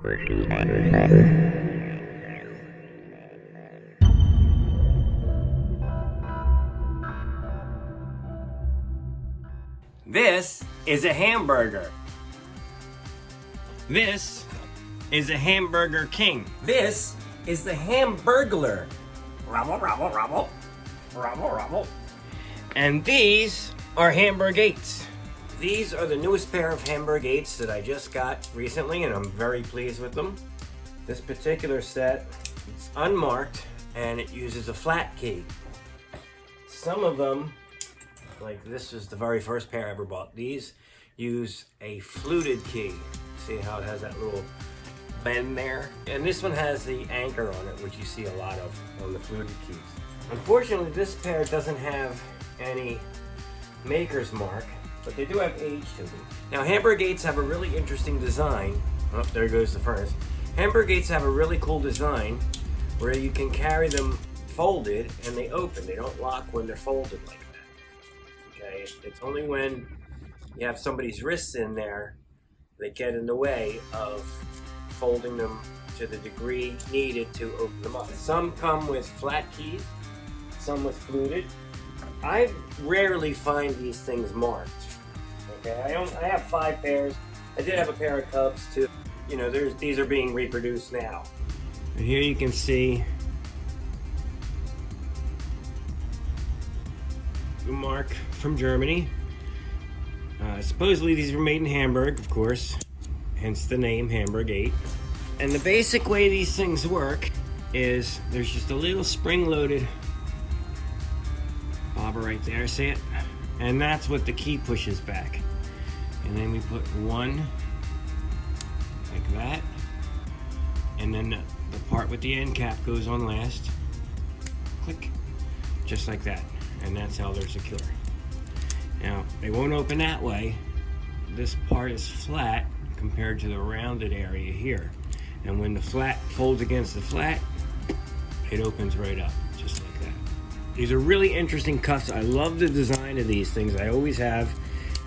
This is a hamburger. This is a Hamburger King. This is the Hamburglar. Rubble, rubble, rubble. Rubble, rubble. And these are Hamburg 8s. These are the newest pair of Hamburg 8s that I just got recently, and I'm very pleased with them. This particular set, it's unmarked, and it uses a flat key. Some of them, like this is the very first pair I ever bought. These use a fluted key. See how it has that little bend there? And this one has the anchor on it, which you see a lot of on the fluted keys. Unfortunately, this pair doesn't have any maker's mark, but they do have age to them. Now, Hamburg 8s have a really interesting design. Oh, there goes the furnace. Hamburg 8s have a really cool design where you can carry them folded and they open. They don't lock when they're folded like that. Okay, it's only when you have somebody's wrists in there that get in the way of folding them to the degree needed to open them up. Some come with flat keys, some with fluted. I rarely find these things marked. Okay, I have 5 pairs. I did have a pair of Cubs too. You know, these are being reproduced now. And here you can see the mark from Germany. Supposedly these were made in Hamburg, of course, hence the name Hamburg 8. And the basic way these things work is there's just a little spring-loaded bobber right there, see it? And that's what the key pushes back. And then we put one like that, and then the part with the end cap goes on last. Click, just like that, and that's how they're secure. Now, they won't open that way. This part is flat compared to the rounded area here. And when the flat folds against the flat, it opens right up, just like that. These are really interesting cuffs. I love the design of these things. I always have,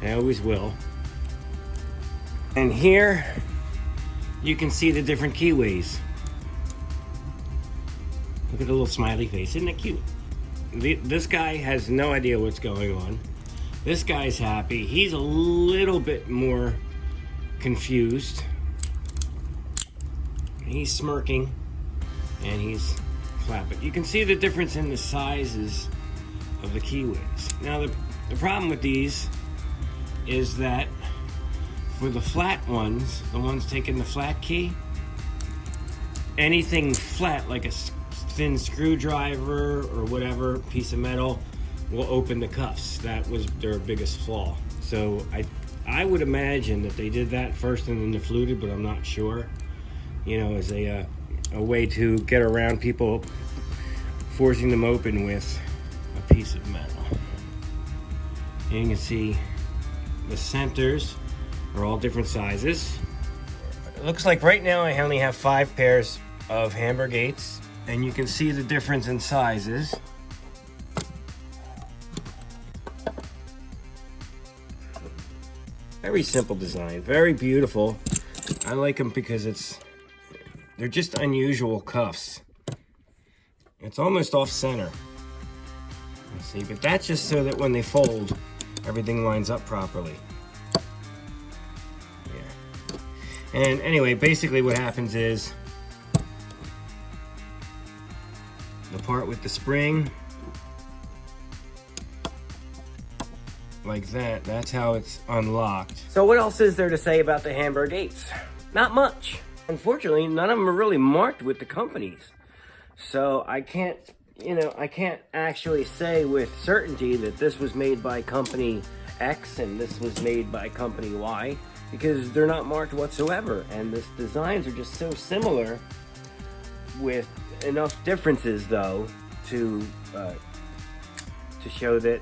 and I always will. And here, you can see the different keyways. Look at the little smiley face, isn't it cute? This guy has no idea what's going on. This guy's happy. He's a little bit more confused. He's smirking, and he's flat. But you can see the difference in the sizes of the keyways. Now, the problem with these is that for the flat ones, the ones taking the flat key, anything flat, like a thin screwdriver or whatever, piece of metal, will open the cuffs. That was their biggest flaw. So I would imagine that they did that first and then the fluted, but I'm not sure. You know, as a way to get around people forcing them open with a piece of metal. And you can see the centers are all different sizes. It looks like right now I only have 5 pairs of Hamburg 8s, and you can see the difference in sizes. Very simple design, very beautiful. I like them because they're just unusual cuffs. It's almost off center. Let's see, but that's just so that when they fold, everything lines up properly. Yeah. And anyway, basically what happens is the part with the spring, like that, that's how it's unlocked. So what else is there to say about the Hamburg 8s? Not much. Unfortunately, none of them are really marked with the companies. So I can't actually say with certainty that this was made by company X and this was made by company Y, because they're not marked whatsoever. And the designs are just so similar, with enough differences though to show that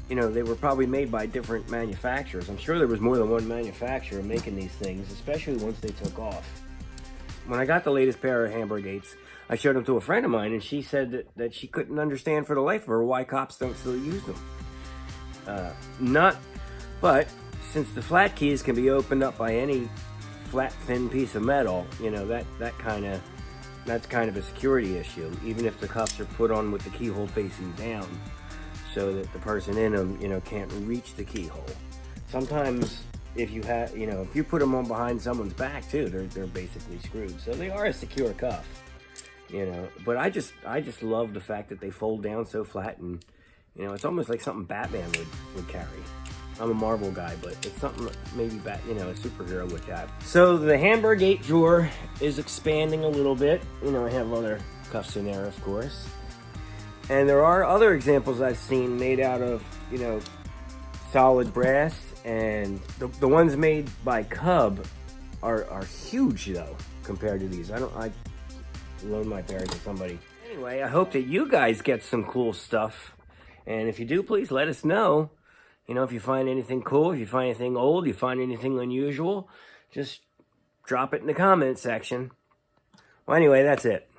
you know, they were probably made by different manufacturers. I'm sure there was more than one manufacturer making these things, especially once they took off. When I got the latest pair of Hamburg 8s, I showed them to a friend of mine, and she said that she couldn't understand for the life of her why cops don't still use them. But since the flat keys can be opened up by any flat, thin piece of metal, you know, that's kind of a security issue, even if the cuffs are put on with the keyhole facing down so that the person in them, you know, can't reach the keyhole. Sometimes if you have, you know, if you put them on behind someone's back too, they're basically screwed. So they are a secure cuff, you know, but I just love the fact that they fold down so flat, and, you know, it's almost like something Batman would carry. I'm a Marvel guy, but it's something that maybe you know, a superhero would have. So the Hamburg 8 drawer is expanding a little bit. You know, I have other cuffs in there, of course. And there are other examples I've seen made out of, you know, solid brass, and the ones made by Cub are huge though compared to these. I loaned my pair to somebody. Anyway, I hope that you guys get some cool stuff, and if you do, please let us know. You know, if you find anything cool, if you find anything old, you find anything unusual, just drop it in the comment section. Well, anyway, that's it.